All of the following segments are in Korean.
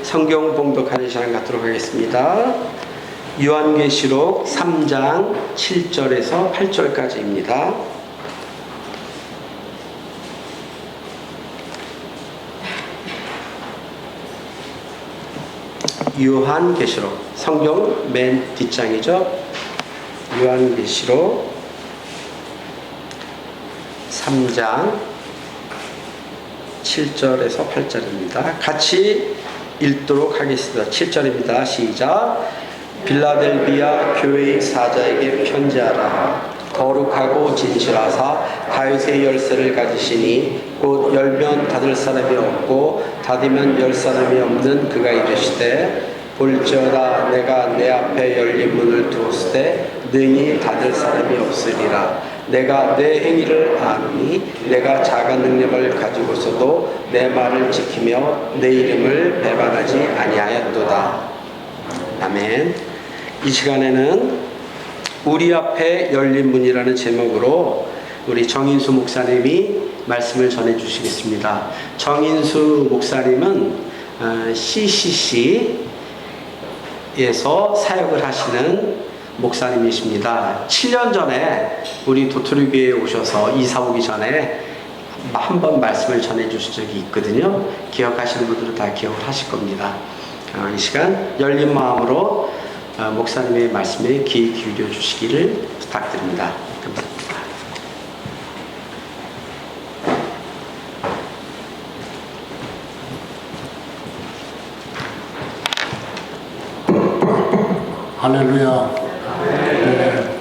성경 봉독하는 시간 갖도록 하겠습니다. 요한계시록 3장 7절에서 8절까지입니다. 요한계시록, 성경 맨 뒷장이죠. 요한계시록 3장 7절에서 8절입니다. 같이 읽도록 하겠습니다. 7절입니다. 시작. 빌라델비아 교회의 사자에게 편지하라. 거룩하고 진실하사 다윗의 열쇠를 가지시니 곧 열면 닫을 사람이 없고 닫으면 열 사람이 없는 그가 이르시되 볼지어다 내가 내 앞에 열린 문을 두었으되 능히 닫을 사람이 없으리라. 내가 내 행위를 아노니 내가 작은 능력을 가지고서도 내 말을 지키며 내 이름을 배반하지 아니하였도다. 아멘. 이 시간에는 우리 앞에 열린 문이라는 제목으로 우리 정인수 목사님이 말씀을 전해 주시겠습니다. 정인수 목사님은 CCC에서 사역을 하시는 목사님이십니다. 7년 전에 우리 도토리교회에 오셔서 이사 오기 전에 한 번 말씀을 전해 주신 적이 있거든요. 기억하시는 분들은 다 기억을 하실 겁니다. 이 시간 열린 마음으로 목사님의 말씀에 귀 기울여 주시기를 부탁드립니다. 감사합니다. 할렐루야. 네.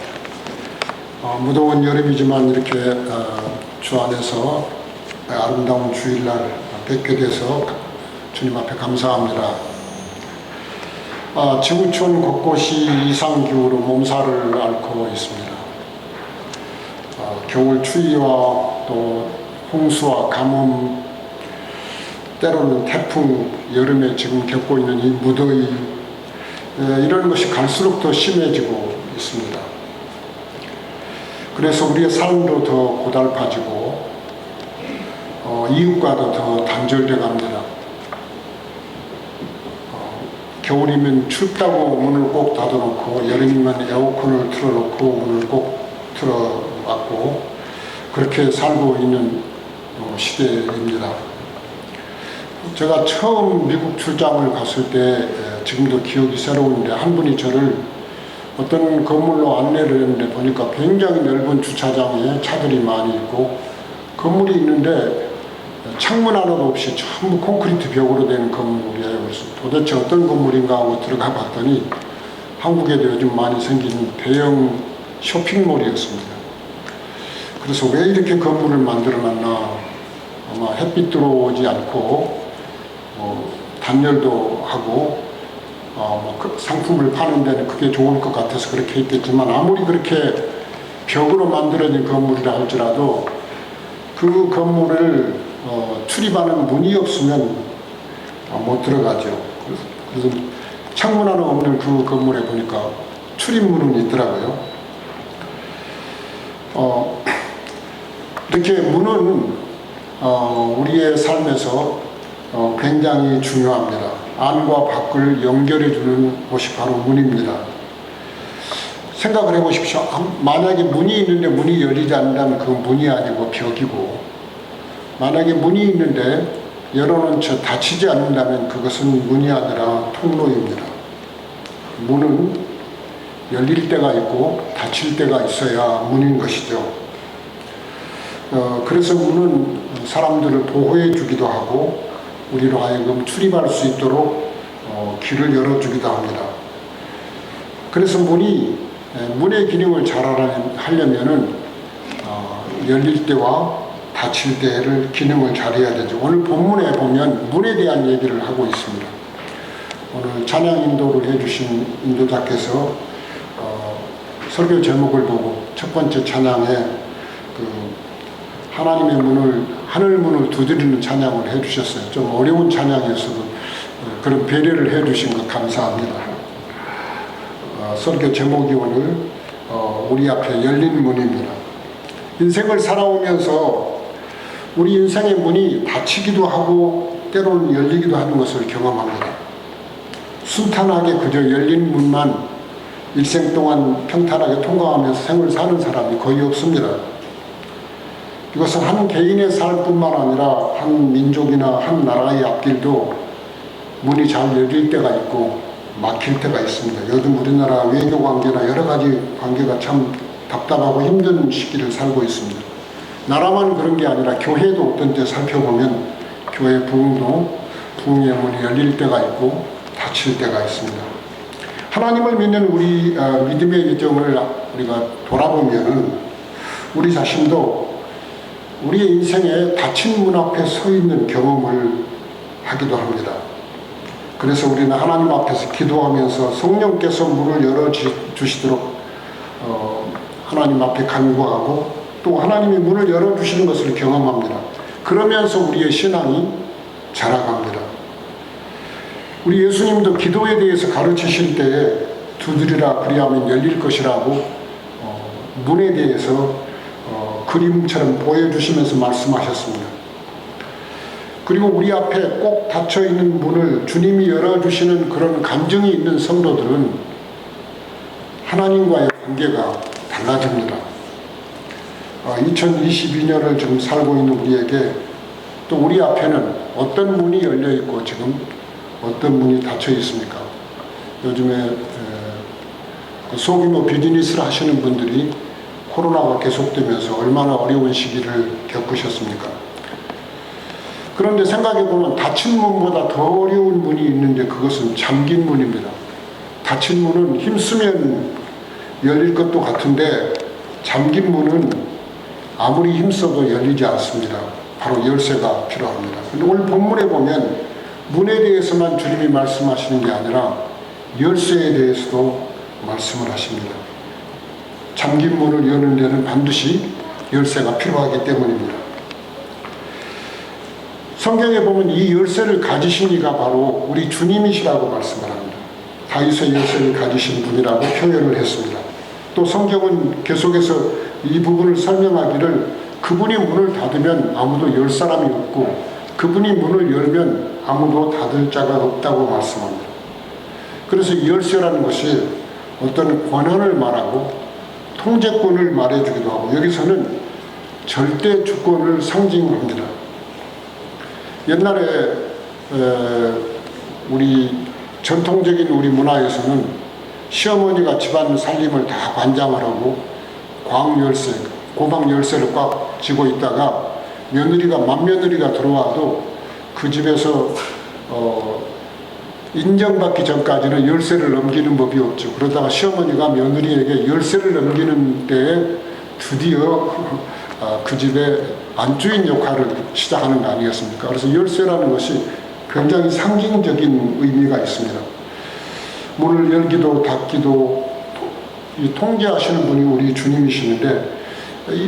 무더운 여름이지만 이렇게 주 안에서 아름다운 주일날 뵙게 돼서 주님 앞에 감사합니다. 지구촌 곳곳이 이상기후로 몸살을 앓고 있습니다. 겨울 추위와 또 홍수와 가뭄, 때로는 태풍, 여름에 지금 겪고 있는 이 무더위, 이런 것이 갈수록 더 심해지고 있습니다. 그래서 우리의 삶도 더 고달파지고 이웃과도 더 단절돼 갑니다. 겨울이면 춥다고 문을 꼭 닫아놓고 여름이면 에어컨을 틀어놓고 문을 꼭 틀어놨고 그렇게 살고 있는 시대입니다. 제가 처음 미국 출장을 갔을 때 지금도 기억이 새로운데 한 분이 저를 어떤 건물로 안내를 했는데 보니까 굉장히 넓은 주차장에 차들이 많이 있고 건물이 있는데 창문 하나도 없이 전부 콘크리트 벽으로 된 건물이에요. 그래서 도대체 어떤 건물인가 하고 들어가 봤더니 한국에도 요즘 많이 생긴 대형 쇼핑몰이었습니다. 그래서 왜 이렇게 건물을 만들어 놨나, 아마 햇빛 들어오지 않고 단열도 하고 상품을 파는 데는 그게 좋을 것 같아서 그렇게 했겠지만 아무리 그렇게 벽으로 만들어진 건물이라 할지라도 그 건물을 출입하는 문이 없으면 못 들어가죠. 그래서 창문 하나 없는 그 건물에 보니까 출입문은 있더라고요. 이렇게 문은 우리의 삶에서 굉장히 중요합니다. 안과 밖을 연결해주는 곳이 바로 문입니다. 생각을 해보십시오. 만약에 문이 있는데 문이 열리지 않는다면 그건 문이 아니고 벽이고, 만약에 문이 있는데 열어놓은 채 닫히지 않는다면 그것은 문이 아니라 통로입니다. 문은 열릴 때가 있고 닫힐 때가 있어야 문인 것이죠. 그래서 문은 사람들을 보호해 주기도 하고 우리로 하여금 출입할 수 있도록 길을 열어주기도 합니다. 그래서 문의 기능을 잘 하려면은 열릴 때와 닫힐 때를 기능을 잘해야 되죠. 오늘 본문에 보면 문에 대한 얘기를 하고 있습니다. 오늘 찬양 인도를 해주신 인도자께서 설교 제목을 보고 첫 번째 찬양에 하나님의 문을, 하늘 문을 두드리는 찬양을 해주셨어요. 좀 어려운 찬양이었어도 그런 배려를 해주신 것 감사합니다. 설교 제목이 오늘 우리 앞에 열린 문입니다. 인생을 살아오면서 우리 인생의 문이 닫히기도 하고 때로는 열리기도 하는 것을 경험합니다. 순탄하게 그저 열린 문만 일생 동안 평탄하게 통과하면서 생을 사는 사람이 거의 없습니다. 이것은 한 개인의 삶뿐만 아니라 한 민족이나 한 나라의 앞길도 문이 잘 열릴 때가 있고 막힐 때가 있습니다. 요즘 우리나라 외교 관계나 여러 가지 관계가 참 답답하고 힘든 시기를 살고 있습니다. 나라만 그런 게 아니라 교회도 어떤 때 살펴보면 교회 부흥의 문이 열릴 때가 있고 닫힐 때가 있습니다. 하나님을 믿는 우리 믿음의 여정을 우리가 돌아보면 우리 자신도 우리의 인생에 닫힌 문 앞에 서 있는 경험을 하기도 합니다. 그래서 우리는 하나님 앞에서 기도하면서 성령께서 문을 열어주시도록 하나님 앞에 간구하고 또 하나님이 문을 열어주시는 것을 경험합니다. 그러면서 우리의 신앙이 자라갑니다. 우리 예수님도 기도에 대해서 가르치실 때에 두드리라 그리하면 열릴 것이라고 문에 대해서 그림처럼 보여주시면서 말씀하셨습니다. 그리고 우리 앞에 꼭 닫혀있는 문을 주님이 열어주시는 그런 감정이 있는 성도들은 하나님과의 관계가 달라집니다. 2022년을 지금 살고 있는 우리에게 또 우리 앞에는 어떤 문이 열려 있고 지금 어떤 문이 닫혀 있습니까? 요즘에 소규모 비즈니스를 하시는 분들이 코로나가 계속되면서 얼마나 어려운 시기를 겪으셨습니까? 그런데 생각해보면 닫힌 문보다 더 어려운 문이 있는데 그것은 잠긴 문입니다. 닫힌 문은 힘쓰면 열릴 것도 같은데 잠긴 문은 아무리 힘써도 열리지 않습니다. 바로 열쇠가 필요합니다. 근데 오늘 본문에 보면 문에 대해서만 주님이 말씀하시는 게 아니라 열쇠에 대해서도 말씀을 하십니다. 잠긴 문을 여는 데는 반드시 열쇠가 필요하기 때문입니다. 성경에 보면 이 열쇠를 가지신 이가 바로 우리 주님이시라고 말씀을 합니다. 다윗의 열쇠를 가지신 분이라고 표현을 했습니다. 또 성경은 계속해서 이 부분을 설명하기를 그분이 문을 닫으면 아무도 열 사람이 없고 그분이 문을 열면 아무도 닫을 자가 없다고 말씀합니다. 그래서 이 열쇠라는 것이 어떤 권한을 말하고 통제권을 말해주기도 하고 여기서는 절대 주권을 상징합니다. 옛날에 우리 전통적인 우리 문화에서는 시어머니가 집안 살림을 다 관장하라고 광열쇠, 고방 열쇠를 꽉 쥐고 있다가 며느리가 맏며느리가 들어와도 그 집에서 인정받기 전까지는 열쇠를 넘기는 법이 없죠. 그러다가 시어머니가 며느리에게 열쇠를 넘기는 때에 드디어 그 집의 안주인 역할을 시작하는 거 아니겠습니까? 그래서 열쇠라는 것이 굉장히 상징적인 의미가 있습니다. 문을 열기도 닫기도 통제하시는 분이 우리 주님이시는데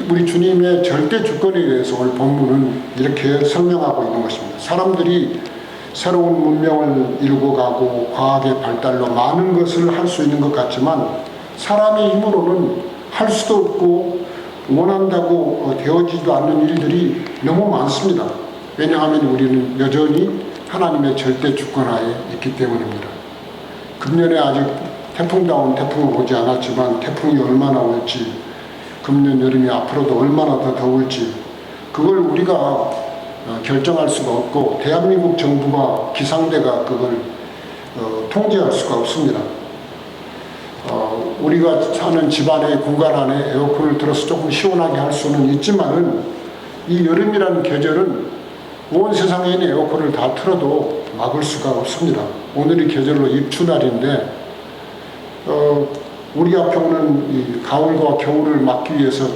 우리 주님의 절대 주권에 대해서 오늘 본문은 이렇게 설명하고 있는 것입니다. 사람들이 새로운 문명을 이루고 가고 과학의 발달로 많은 것을 할 수 있는 것 같지만 사람의 힘으로는 할 수도 없고 원한다고 되어지지도 않는 일들이 너무 많습니다. 왜냐하면 우리는 여전히 하나님의 절대 주권하에 있기 때문입니다. 금년에 아직 태풍다운 태풍은 오지 않았지만 태풍이 얼마나 올지 금년 여름이 앞으로도 얼마나 더 더울지 그걸 우리가 결정할 수가 없고 대한민국 정부가 기상대가 그걸 통제할 수가 없습니다. 우리가 사는 집안의 공간 안에 에어컨을 틀어서 조금 시원하게 할 수는 있지만은 이 여름이라는 계절은 온 세상에 있는 에어컨을 다 틀어도 막을 수가 없습니다. 오늘이 계절로 입추날인데 우리 앞에 오는 이 가을과 겨울을 막기 위해서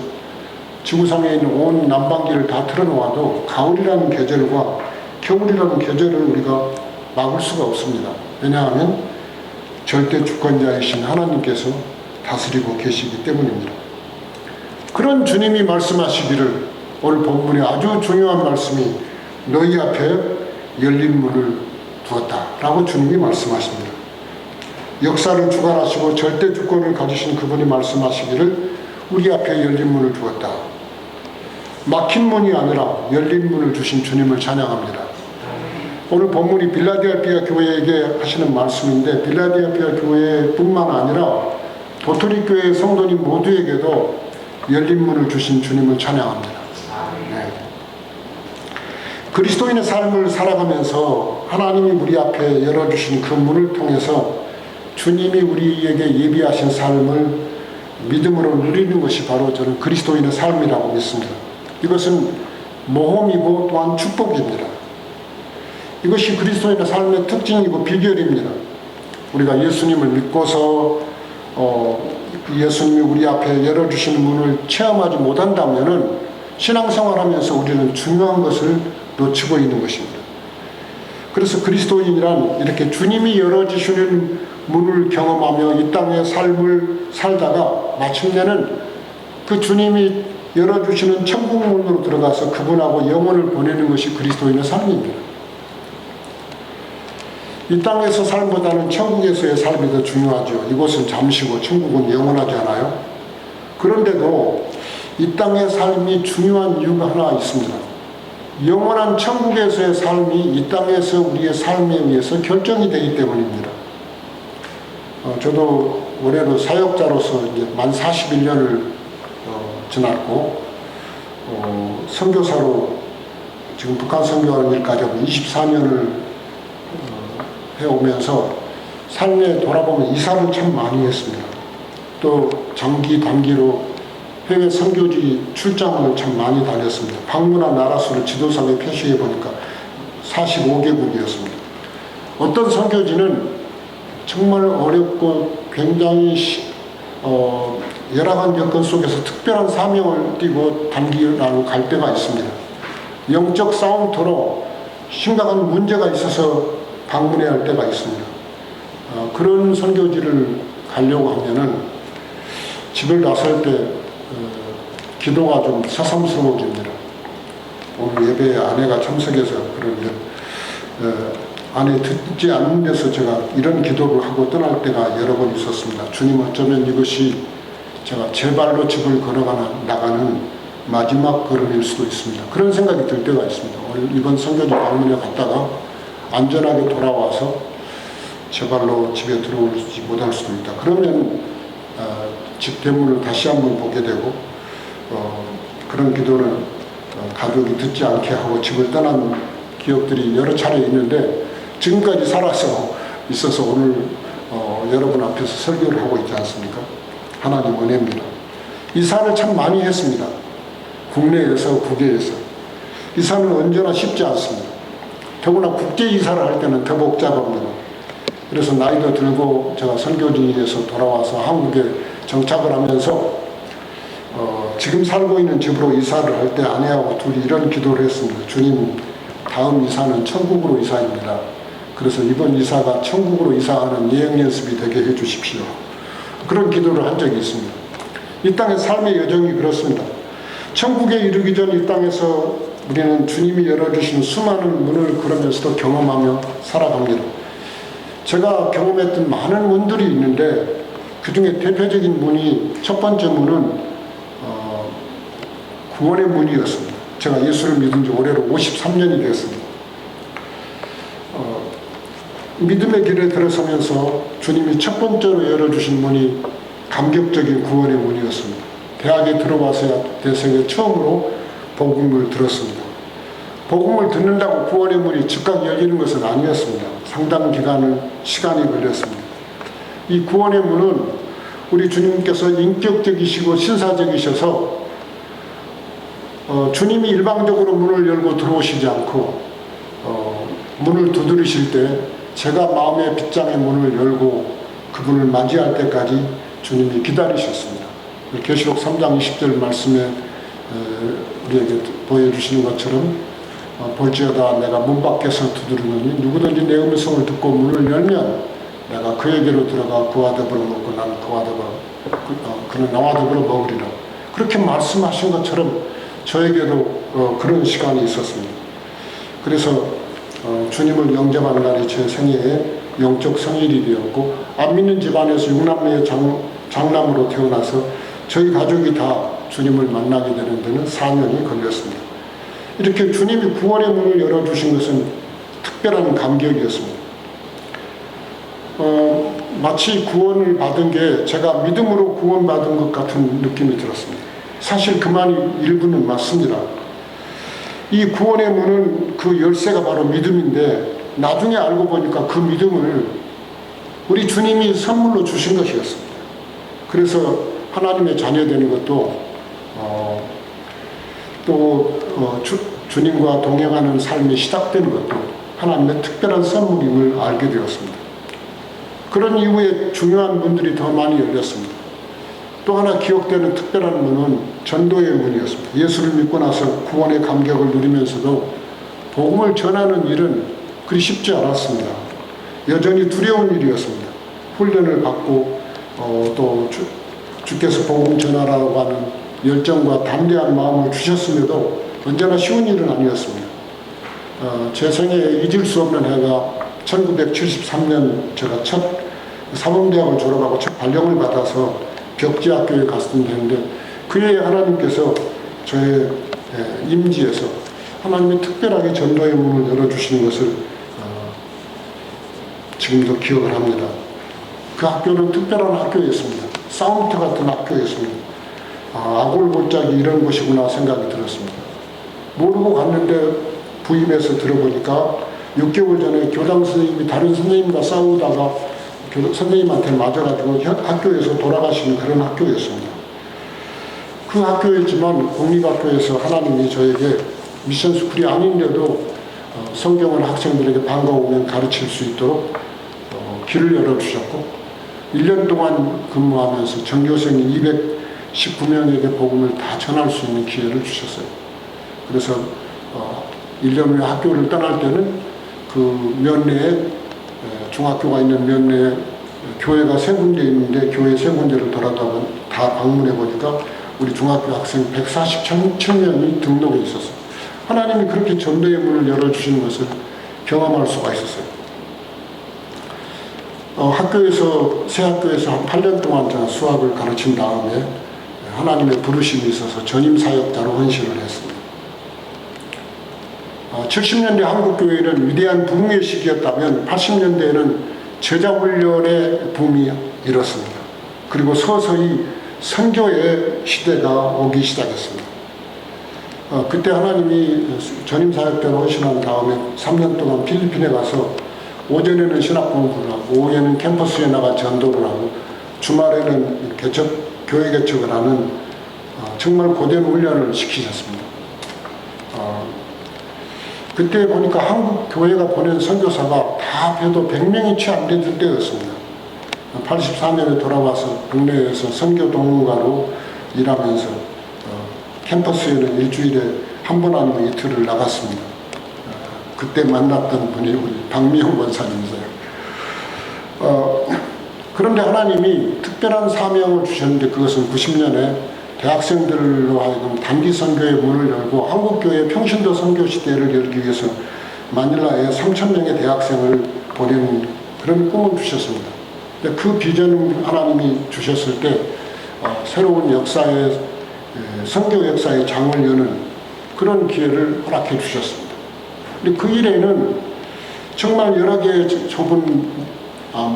지구상에 있는 온 난방기를 다 틀어놓아도 가을이라는 계절과 겨울이라는 계절을 우리가 막을 수가 없습니다. 왜냐하면 절대 주권자이신 하나님께서 다스리고 계시기 때문입니다. 그런 주님이 말씀하시기를 오늘 본문에 아주 중요한 말씀이 너희 앞에 열린 문을 두었다 라고 주님이 말씀하십니다. 역사를 주관하시고 절대 주권을 가지신 그분이 말씀하시기를 우리 앞에 열린 문을 두었다. 막힌 문이 아니라 열린 문을 주신 주님을 찬양합니다. 오늘 본문이 빌라델피아 교회에게 하시는 말씀인데 빌라델피아 교회뿐만 아니라 도토리 교회 성도님 모두에게도 열린 문을 주신 주님을 찬양합니다. 네. 그리스도인의 삶을 살아가면서 하나님이 우리 앞에 열어주신 그 문을 통해서 주님이 우리에게 예비하신 삶을 믿음으로 누리는 것이 바로 저는 그리스도인의 삶이라고 믿습니다. 이것은 모험이고 또한 축복입니다. 이것이 그리스도인의 삶의 특징이고 비결입니다. 우리가 예수님을 믿고서 예수님이 우리 앞에 열어주시는 문을 체험하지 못한다면 신앙생활하면서 우리는 중요한 것을 놓치고 있는 것입니다. 그래서 그리스도인이란 이렇게 주님이 열어주시는 문을 경험하며 이 땅의 삶을 살다가 마침내는 그 주님이 열어주시는 천국 문으로 들어가서 그분하고 영혼을 보내는 것이 그리스도인의 삶입니다. 이 땅에서 삶보다는 천국에서의 삶이 더 중요하죠. 이곳은 잠시고 천국은 영원하지 않아요. 그런데도 이 땅의 삶이 중요한 이유가 하나 있습니다. 영원한 천국에서의 삶이 이 땅에서 우리의 삶에 의해서 결정이 되기 때문입니다. 저도 올해로 사역자로서 이제 만 41년을 지났고 선교사로 지금 북한 선교하는 일까지 하고 24년을 해오면서 삶에 돌아보면 이사를 참 많이 했습니다. 또 장기 단기로 해외 선교지 출장을 참 많이 다녔습니다. 방문한 나라 수를 지도상에 표시해 보니까 45개국이었습니다. 어떤 선교지는 정말 어렵고 굉장히 열악한 여건 속에서 특별한 사명을 띠고 단기라로 갈 때가 있습니다. 영적 싸움터로 심각한 문제가 있어서 방문해야 할 때가 있습니다. 그런 선교지를 가려고 하면은 집을 나설 때 기도가 좀 새삼스러워집니다. 오늘 예배에 아내가 참석해서 그런데 아내 듣지 않는 데서 제가 이런 기도를 하고 떠날 때가 여러 번 있었습니다. 주님, 어쩌면 이것이 제가 제 발로 집을 나가는 마지막 걸음일 수도 있습니다. 그런 생각이 들 때가 있습니다. 오늘 이번 선교지 방문에 갔다가 안전하게 돌아와서 제 발로 집에 들어오지 못할 수도 있다. 그러면 집 대문을 다시 한번 보게 되고 그런 기도를 가족이 듣지 않게 하고 집을 떠난 기억들이 여러 차례 있는데 지금까지 살아서 있어서 오늘 여러분 앞에서 설교를 하고 있지 않습니까? 하나님 은혜입니다. 이사를 참 많이 했습니다. 국내에서 국외에서. 이사는 언제나 쉽지 않습니다. 더구나 국제 이사를 할 때는 더 복잡합니다. 그래서 나이도 들고 제가 선교지에서 돌아와서 한국에 정착을 하면서 지금 살고 있는 집으로 이사를 할 때 아내하고 둘이 이런 기도를 했습니다. 주님, 다음 이사는 천국으로 이사입니다. 그래서 이번 이사가 천국으로 이사하는 예행 연습이 되게 해 주십시오. 그런 기도를 한 적이 있습니다. 이 땅의 삶의 여정이 그렇습니다. 천국에 이르기 전 이 땅에서 우리는 주님이 열어주시는 수많은 문을 걸으면서도 경험하며 살아갑니다. 제가 경험했던 많은 문들이 있는데 그 중에 대표적인 문이 첫 번째 문은 구원의 문이었습니다. 제가 예수를 믿은 지 올해로 53년이 되었습니다. 믿음의 길에 들어서면서 주님이 첫 번째로 열어주신 문이 감격적인 구원의 문이었습니다. 대학에 들어와서야 대생에 처음으로 복음을 들었습니다. 복음을 듣는다고 구원의 문이 즉각 열리는 것은 아니었습니다. 상당 시간이 걸렸습니다. 이 구원의 문은 우리 주님께서 인격적이시고 신사적이셔서 주님이 일방적으로 문을 열고 들어오시지 않고 문을 두드리실 때 제가 마음의 빗장의 문을 열고 그분을 맞이할 때까지 주님이 기다리셨습니다. 계시록 3장 20절 말씀에 우리에게 보여주시는 것처럼 볼지어다 내가 문 밖에서 두드리노니 누구든지 내 음성을 듣고 문을 열면 내가 그에게로 들어가 그와 더불어 먹고 나는 그와 더불어 그는 나와 더불어 먹으리라. 그렇게 말씀하신 것처럼 저에게도 그런 시간이 있었습니다. 그래서 주님을 영접한 날이 제 생애의 영적 생일이 되었고 안 믿는 집안에서 6남매의 장남으로 태어나서 저희 가족이 다 주님을 만나게 되는 데는 4년이 걸렸습니다. 이렇게 주님이 구원의 문을 열어주신 것은 특별한 감격이었습니다. 마치 구원을 받은 게 제가 믿음으로 구원받은 것 같은 느낌이 들었습니다. 사실 그 말이 일부는 맞습니다. 이 구원의 문은 그 열쇠가 바로 믿음인데 나중에 알고 보니까 그 믿음을 우리 주님이 선물로 주신 것이었습니다. 그래서 하나님의 자녀되는 것도 주님과 동행하는 삶이 시작되는 것도 하나님의 특별한 선물임을 알게 되었습니다. 그런 이후에 중요한 문들이 더 많이 열렸습니다. 또 하나 기억되는 특별한 문은 전도의 문이었습니다. 예수를 믿고 나서 구원의 감격을 누리면서도 복음을 전하는 일은 그리 쉽지 않았습니다. 여전히 두려운 일이었습니다. 훈련을 받고 또 주께서 복음 전하라고 하는 열정과 담대한 마음을 주셨음에도 언제나 쉬운 일은 아니었습니다. 제 생애에 잊을 수 없는 해가 1973년 제가 첫 사범대학을 졸업하고 첫 발령을 받아서 벽지학교에 갔었는데 그해 하나님께서 저의 임지에서 하나님이 특별하게 전도의 문을 열어주시는 것을 지금도 기억을 합니다. 그 학교는 특별한 학교였습니다. 싸움터 같은 학교였습니다. 아골골짜기 이런 곳이구나 생각이 들었습니다. 모르고 갔는데 부임해서 들어보니까 6개월 전에 교장 선생님이 다른 선생님과 싸우다가 선생님한테 맞아가지고 학교에서 돌아가시는 그런 학교였습니다. 그 학교였지만 공립학교에서 하나님이 저에게 미션스쿨이 아닌데도 성경을 학생들에게 반가우면 가르칠 수 있도록 길을 열어주셨고 1년 동안 근무하면서 전교생이 219명에게 복음을 다 전할 수 있는 기회를 주셨어요. 그래서 1년 후에 학교를 떠날 때는 그 면내에 중학교가 있는 면내에 교회가 3군데 있는데 교회 3군데를 돌아다가 다 방문해 보니까 우리 중학교 학생 147명이 등록해 있었어요. 하나님이 그렇게 전도의 문을 열어주시는 것을 경험할 수가 있었어요. 새 학교에서 한 8년 동안 제가 수학을 가르친 다음에 하나님의 부르심이 있어서 전임 사역자로 헌신을 했습니다. 70년대 한국교회는 위대한 부흥의 시기였다면 80년대에는 제자훈련의 붐이 일었습니다. 그리고 서서히 선교의 시대가 오기 시작했습니다. 그때 하나님이 전임 사역자로 헌신한 다음에 3년 동안 필리핀에 가서 오전에는 신학 공부를 하고 오후에는 캠퍼스에 나가 전도를 하고 주말에는 교회 개척을 하는 정말 고된 훈련을 시키셨습니다. 그때 보니까 한국 교회가 보낸 선교사가 다 해도 100명이 채 안 되던 때였습니다. 84년에 돌아와서 국내에서 선교 동문가로 일하면서 캠퍼스에는 일주일에 한 번 아니면 이틀을 나갔습니다. 그때 만났던 분이 우리 박미영 권사님이세요. 그런데 하나님이 특별한 사명을 주셨는데 그것은 90년에 대학생들로 하여금 단기 선교의 문을 열고 한국교회 평신도 선교 시대를 열기 위해서 마닐라에 3,000명의 대학생을 보내는 그런 꿈을 주셨습니다. 그 비전을 하나님이 주셨을 때 새로운 역사의 선교 역사의 장을 여는 그런 기회를 허락해 주셨습니다. 근데 그 일에는 정말 여러 개의 좁은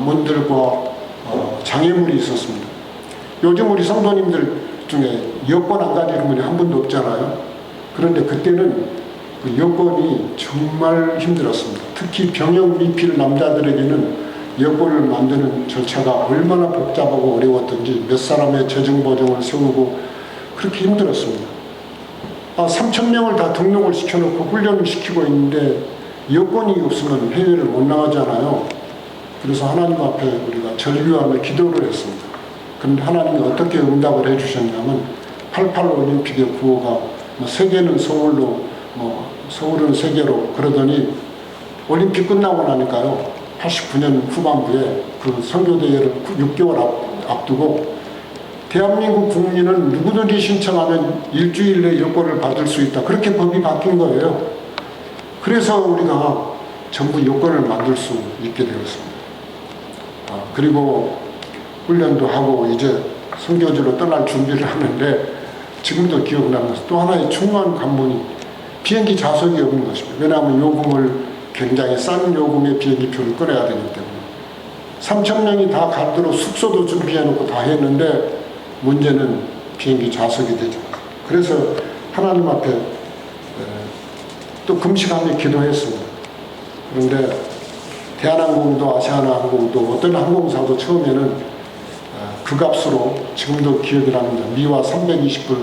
문들과 장애물이 있었습니다. 요즘 우리 성도님들 중에 여권 안 가지는 분이 한 분도 없잖아요. 그런데 그때는 그 여권이 정말 힘들었습니다. 특히 병역 미필 남자들에게는 여권을 만드는 절차가 얼마나 복잡하고 어려웠던지 몇 사람의 재정 보정을 세우고 그렇게 힘들었습니다. 3,000명을 다 등록을 시켜놓고 훈련을 시키고 있는데 여권이 없으면 해외를 못 나가잖아요. 그래서 하나님 앞에 우리가 절규하며 기도를 했습니다. 그런데 하나님이 어떻게 응답을 해주셨냐면 88 올림픽의 구호가 세계는 서울로 서울은 세계로 그러더니 올림픽 끝나고 나니까요 89년 후반부에 그 선교대회를 6개월 앞두고 대한민국 국민은 누구든지 신청하면 일주일 내 여권을 받을 수 있다. 그렇게 법이 바뀐 거예요. 그래서 우리가 전부 여권을 만들 수 있게 되었습니다. 그리고 훈련도 하고 이제 선교지로 떠날 준비를 하는데 지금도 기억나면서 또 하나의 중요한 관문이 비행기 좌석이 없는 것입니다. 왜냐하면 요금을 굉장히 싼 요금의 비행기표를 끊어야 되기 때문에 3,000명이 다 가도록 숙소도 준비해놓고 다 했는데 문제는 비행기 좌석이 되죠. 그래서 하나님 앞에 또 금식하며 기도했습니다. 그런데 대한항공도 아시아나항공도 어떤 항공사도 처음에는 그 값으로 지금도 기억이 납니다. 미화 320불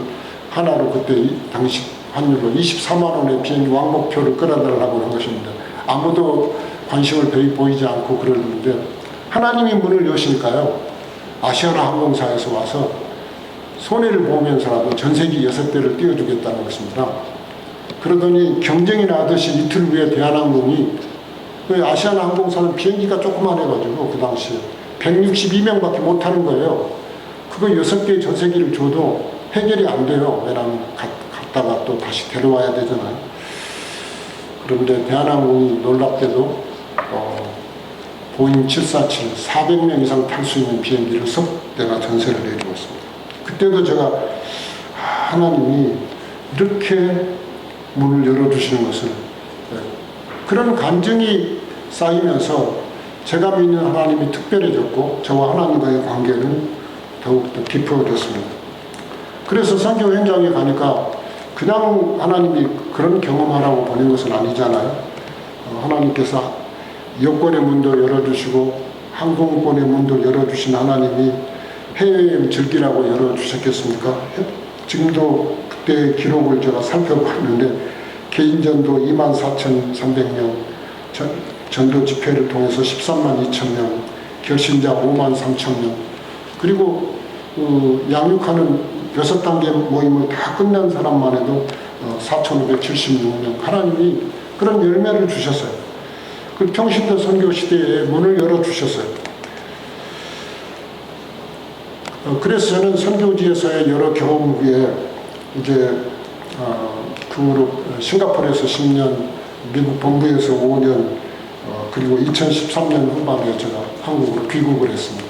하나로 그때 당시 환율로 24만 원의 비행기 왕복표를 끌어달라고 한 것입니다. 아무도 관심을 보이지 않고 그러는데 하나님이 문을 여시니까요. 아시아나 항공사에서 와서 손해를 보면서라도 전세기 6대를 띄워주겠다는 것입니다. 그러더니 경쟁이 나듯이 이틀 후에 대한항공이 아시아나 항공사는 비행기가 조그만해가지고 그 당시에 162명밖에 못 타는 거예요. 그거 6개 전세기를 줘도 해결이 안 돼요. 왜냐하면 갔다가 또 다시 데려와야 되잖아요. 그런데 대한항공이 놀랍게도 보잉 747 400명 이상 탈 수 있는 비행기를 내가 전세를 내주었습니다. 그때도 제가 하나님이 이렇게 문을 열어주시는 것을 그런 감정이 쌓이면서 제가 믿는 하나님이 특별해졌고 저와 하나님과의 관계는 더욱더 깊어졌습니다. 그래서 선교 현장에 가니까 그냥 하나님이 그런 경험하라고 보낸 것은 아니잖아요. 하나님께서 여권의 문도 열어주시고 항공권의 문도 열어주신 하나님이 해외여행 즐기라고 열어주셨겠습니까? 지금도 그때의 기록을 제가 살펴봤는데 개인전도 24,300명, 전도 집회를 통해서 13만 2천명, 결신자 5만 3천명, 그리고 양육하는 6단계 모임을 다 끝낸 사람만 해도 4,576명. 하나님이 그런 열매를 주셨어요. 그 평신도 선교 시대에 문을 열어주셨어요. 그래서 저는 선교지에서의 여러 경험 후에 이제 그 후로 싱가포르에서 10년, 미국 본부에서 5년, 그리고 2013년 후반에 제가 한국으로 귀국을 했습니다.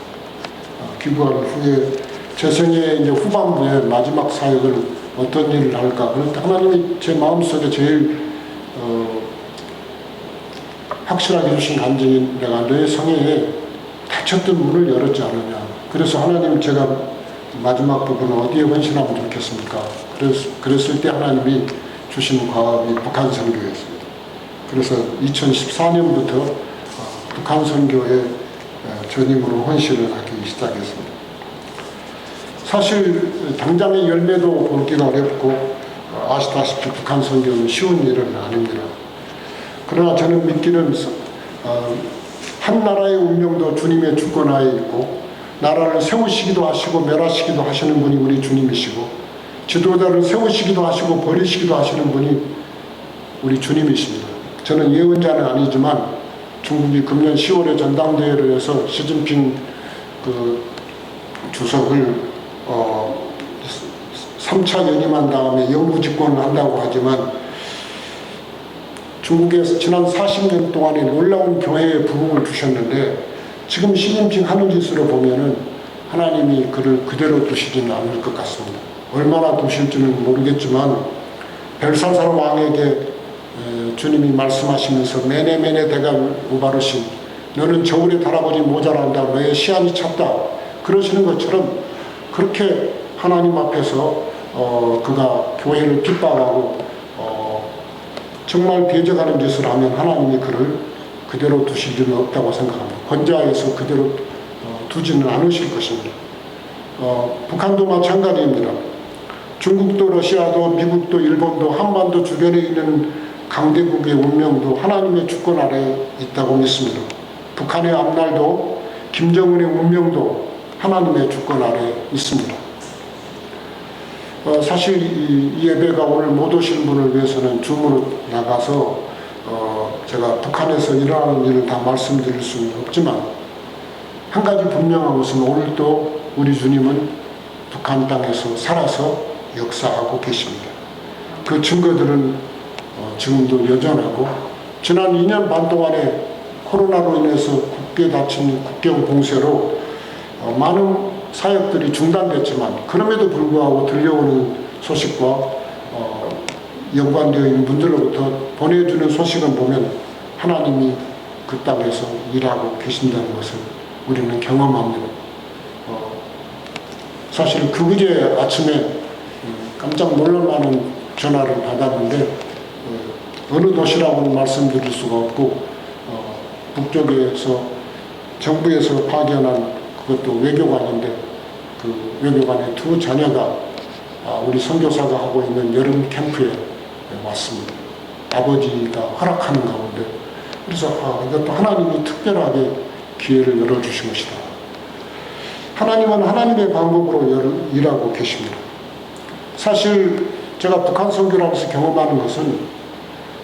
귀국한 후에 제 생애 이제 후반부에 마지막 사역을 어떤 일을 할까. 그런데 하나님이 제 마음속에 제일 확실하게 주신 간증이 내가 너의 성회에 닫혔던 문을 열었지 않느냐. 그래서 하나님 제가 마지막 부분은 어디에 헌신하면 좋겠습니까? 그랬을 때 하나님이 주신 과업이 북한 선교였습니다. 그래서 2014년부터 북한 선교에 전임으로 헌신을 하기 시작했습니다. 사실 당장의 열매도 보기가 어렵고 아시다시피 북한 선교는 쉬운 일은 아닙니다. 그러나 저는 믿기는 한 나라의 운명도 주님의 주권하에 있고 나라를 세우시기도 하시고 멸하시기도 하시는 분이 우리 주님이시고 지도자를 세우시기도 하시고 버리시기도 하시는 분이 우리 주님이십니다. 저는 예언자는 아니지만 중국이 금년 10월에 전당대회를 해서 시진핑 주석을 3차 연임한 다음에 영구 집권을 한다고 하지만 중국에서 지난 40년 동안에 놀라운 교회의 부흥을 주셨는데 지금 시진핑 하는 짓으로 보면은 하나님이 그를 그대로 두시지는 않을 것 같습니다. 얼마나 두실지는 모르겠지만 벨사살 왕에게 주님이 말씀하시면서 메네메네 대가 우바르신 너는 저울에 달아보니 모자란다. 너의 시한이 찼다. 그러시는 것처럼 그렇게 하나님 앞에서 그가 교회를 핍박하고 정말 대적하는 짓을 하면 하나님이 그를 그대로 두실 일은 없다고 생각합니다. 권좌에서 그대로 두지는 않으실 것입니다. 북한도 마찬가지입니다. 중국도 러시아도 미국도 일본도 한반도 주변에 있는 강대국의 운명도 하나님의 주권 아래 있다고 믿습니다. 북한의 앞날도 김정은의 운명도 하나님의 주권 아래 있습니다. 사실 이 예배가 오늘 못 오신 분을 위해서는 줌으로 나가서 제가 북한에서 일어나는 일을 다 말씀드릴 수는 없지만 한 가지 분명한 것은 오늘도 우리 주님은 북한 땅에서 살아서 역사하고 계십니다. 그 증거들은 지금도 여전하고 지난 2년 반 동안에 코로나로 인해서 굳게 닫힌 국경 봉쇄로 많은 사역들이 중단됐지만 그럼에도 불구하고 들려오는 소식과 연관되어 있는 분들로부터 보내주는 소식을 보면 하나님이 그 땅에서 일하고 계신다는 것을 우리는 경험합니다. 사실 그제 아침에 깜짝 놀랄만한 전화를 받았는데 어느 도시라고는 말씀드릴 수가 없고 북쪽에서 정부에서 파견한 그것도 외교관인데 그 외교관의 두 자녀가 우리 선교사가 하고 있는 여름 캠프에 왔습니다. 아버지가 허락하는 가운데. 그래서 이것도 하나님이 특별하게 기회를 열어주신 것이다. 하나님은 하나님의 방법으로 일하고 계십니다. 사실 제가 북한 선교를 하면서 경험하는 것은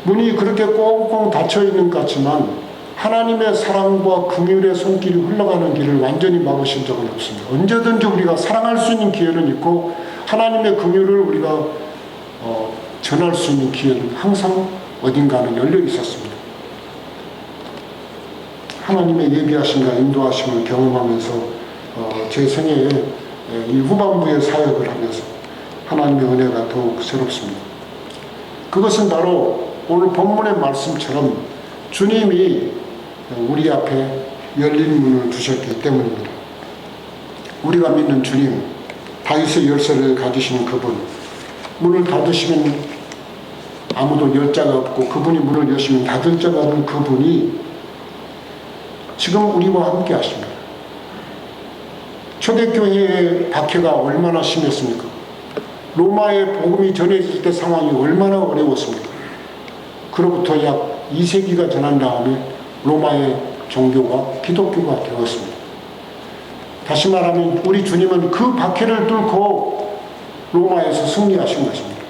문이 그렇게 꽁꽁 닫혀 있는 것 같지만 하나님의 사랑과 긍휼의 손길이 흘러가는 길을 완전히 막으신 적은 없습니다. 언제든지 우리가 사랑할 수 있는 기회는 있고 하나님의 긍휼을 우리가 전할 수 있는 기회는 항상 어딘가는 열려 있었습니다. 하나님의 예비하심과 인도하심을 경험하면서 제 생애에 이 후반부의 사역을 하면서 하나님의 은혜가 더욱 새롭습니다. 그것은 바로 오늘 본문의 말씀처럼 주님이 우리 앞에 열린 문을 두셨기 때문입니다. 우리가 믿는 주님, 다윗의 열쇠를 가지시는 그분, 문을 닫으시면 아무도 열 자가 없고 그분이 문을 여시면 닫을 자가 없는 그분이 지금 우리와 함께 하십니다. 초대교회의 박해가 얼마나 심했습니까? 로마의 복음이 전해질 때 상황이 얼마나 어려웠습니까? 그로부터 약 2세기가 지난 다음에 로마의 종교가 기독교가 되었습니다. 다시 말하면 우리 주님은 그 박해를 뚫고 로마에서 승리하신 것입니다.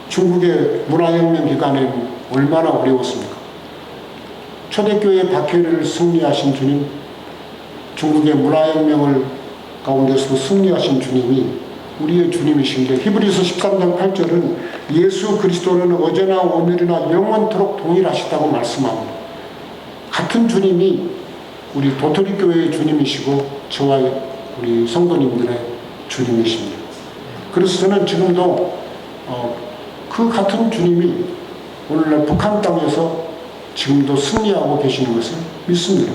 중국의 문화혁명 기간에는 얼마나 어려웠습니까? 초대교회의 박해를 승리하신 주님, 중국의 문화혁명을 가운데서도 승리하신 주님이 우리의 주님이신데 히브리서 13장 8절은 예수 그리스도는 어제나 오늘이나 영원토록 동일하시다고 말씀합니다. 같은 주님이 우리 도토리 교회의 주님이시고 저와 우리 성도님들의 주님이십니다. 그래서 저는 지금도 그 같은 주님이 오늘날 북한 땅에서 지금도 승리하고 계시는 것을 믿습니다.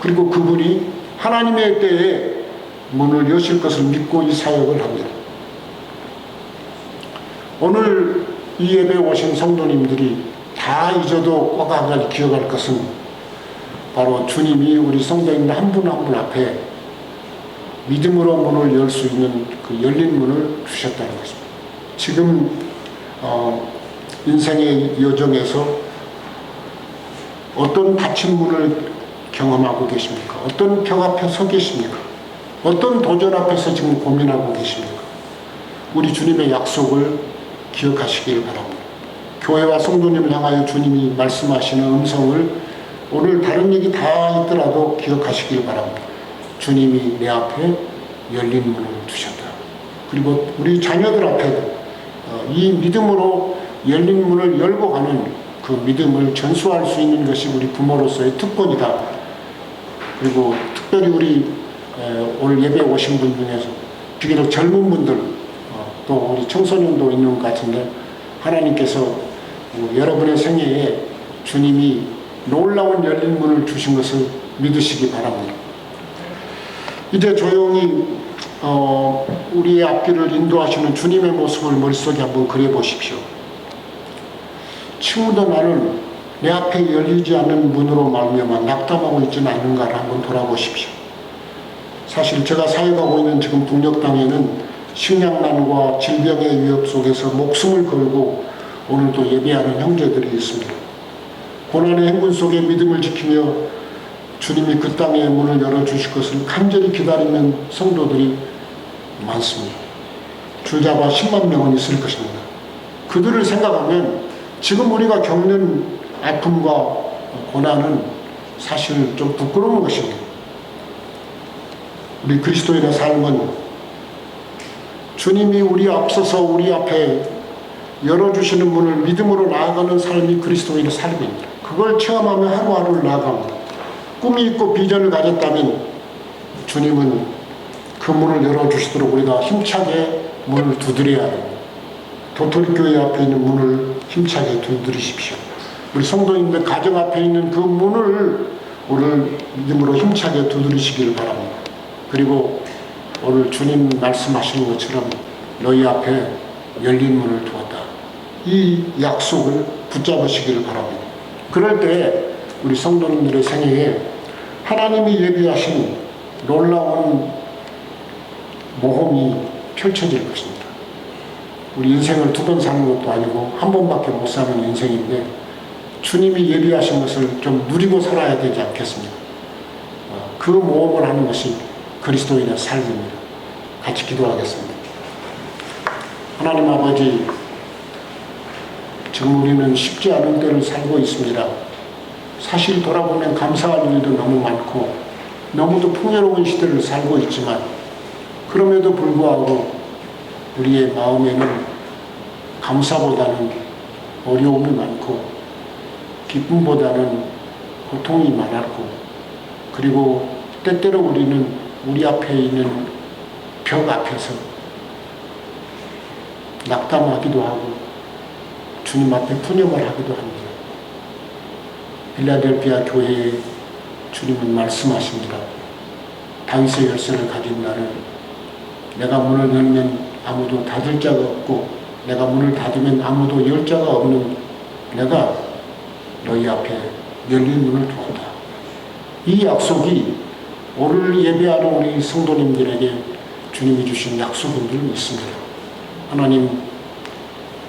그리고 그분이 하나님의 때에 문을 여실 것을 믿고 이 사역을 합니다. 오늘 이 예배에 오신 성도님들이 다 잊어도 꼭 기억할 것은 바로 주님이 우리 성도님들 한 분 한 분 앞에 믿음으로 문을 열 수 있는 그 열린 문을 주셨다는 것입니다. 지금 인생의 여정에서 어떤 닫힌 문을 경험하고 계십니까? 어떤 벽 앞에 서 계십니까? 어떤 도전 앞에서 지금 고민하고 계십니까? 우리 주님의 약속을 기억하시길 바랍니다. 교회와 성도님을 향하여 주님이 말씀하시는 음성을 오늘 다른 얘기 다 있더라도 기억하시길 바랍니다. 주님이 내 앞에 열린 문을 두셨다. 그리고 우리 자녀들 앞에도 이 믿음으로 열린 문을 열고 가는 그 믿음을 전수할 수 있는 것이 우리 부모로서의 특권이다. 그리고 특별히 우리 오늘 예배에 오신 분 중에서 비교적 젊은 분들 또 우리 청소년도 있는 것 같은데 하나님께서 여러분의 생애에 주님이 놀라운 열린 문을 주신 것을 믿으시기 바랍니다. 이제 조용히 우리의 앞길을 인도하시는 주님의 모습을 머릿속에 한번 그려보십시오. 친구도 나는 내 앞에 열리지 않는 문으로 말미암아 낙담하고 있지는 않는가를 한번 돌아보십시오. 사실 제가 사역하고 있는 지금 북녘 땅에는 식량난과 질병의 위협 속에서 목숨을 걸고 오늘도 예배하는 형제들이 있습니다. 고난의 행군 속에 믿음을 지키며 주님이 그 땅의 문을 열어주실 것을 간절히 기다리는 성도들이 많습니다. 줄잡아 10만 명은 있을 것입니다. 그들을 생각하면 지금 우리가 겪는 아픔과 고난은 사실 좀 부끄러운 것입니다. 우리 그리스도인의 삶은 주님이 우리 앞서서 우리 앞에 열어주시는 문을 믿음으로 나아가는 삶이 그리스도인의 삶입니다. 그걸 체험하며 하루하루를 나아갑니다. 꿈이 있고 비전을 가졌다면 주님은 그 문을 열어주시도록 우리가 힘차게 문을 두드려야 합니다. 도토리 교회 앞에 있는 문을 힘차게 두드리십시오. 우리 성도님들 가정 앞에 있는 그 문을 오늘 믿음으로 힘차게 두드리시기를 바랍니다. 그리고 오늘 주님 말씀하시는 것처럼 너희 앞에 열린 문을 두었다. 이 약속을 붙잡으시기를 바랍니다. 그럴 때 우리 성도님들의 생애에 하나님이 예비하신 놀라운 모험이 펼쳐질 것입니다. 우리 인생을 두 번 사는 것도 아니고 한 번밖에 못 사는 인생인데 주님이 예비하신 것을 좀 누리고 살아야 되지 않겠습니까? 그 모험을 하는 것이 그리스도인의 삶입니다. 같이 기도하겠습니다. 하나님 아버지, 지금 우리는 쉽지 않은 때를 살고 있습니다. 사실 돌아보면 감사할 일도 너무 많고 너무도 풍요로운 시대를 살고 있지만 그럼에도 불구하고 우리의 마음에는 감사보다는 어려움이 많고 기쁨보다는 고통이 많았고 그리고 때때로 우리는 우리 앞에 있는 벽 앞에서 낙담하기도 하고 주님 앞에 푸념을 하기도 합니다. 필라델피아 교회에 주님은 말씀하십니다. 다윗의 열쇠를 가진 나는 내가 문을 열면 아무도 닫을 자가 없고 내가 문을 닫으면 아무도 열 자가 없는 내가 너희 앞에 열린 문을 두었다. 이 약속이 오늘 예배하는 우리 성도님들에게 주님이 주신 약속인 줄 믿습니다. 하나님,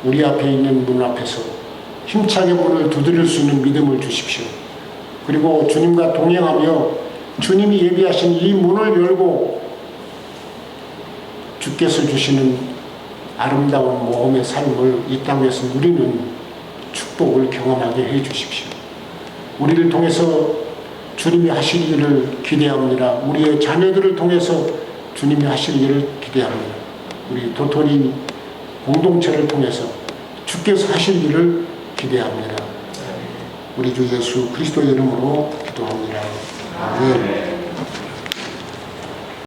우리 앞에 있는 문 앞에서 힘차게 문을 두드릴 수 있는 믿음을 주십시오. 그리고 주님과 동행하며 주님이 예비하신 이 문을 열고 주께서 주시는 아름다운 모험의 삶을 이 땅에서 누리는 축복을 경험하게 해 주십시오. 우리를 통해서 주님이 하실 일을 기대합니다. 우리의 자녀들을 통해서 주님이 하실 일을 기대합니다. 우리 도토리 공동체를 통해서 주께서 하실 일을 기대합니다. 우리 주 예수 그리스도의 이름으로 기도합니다. 아멘.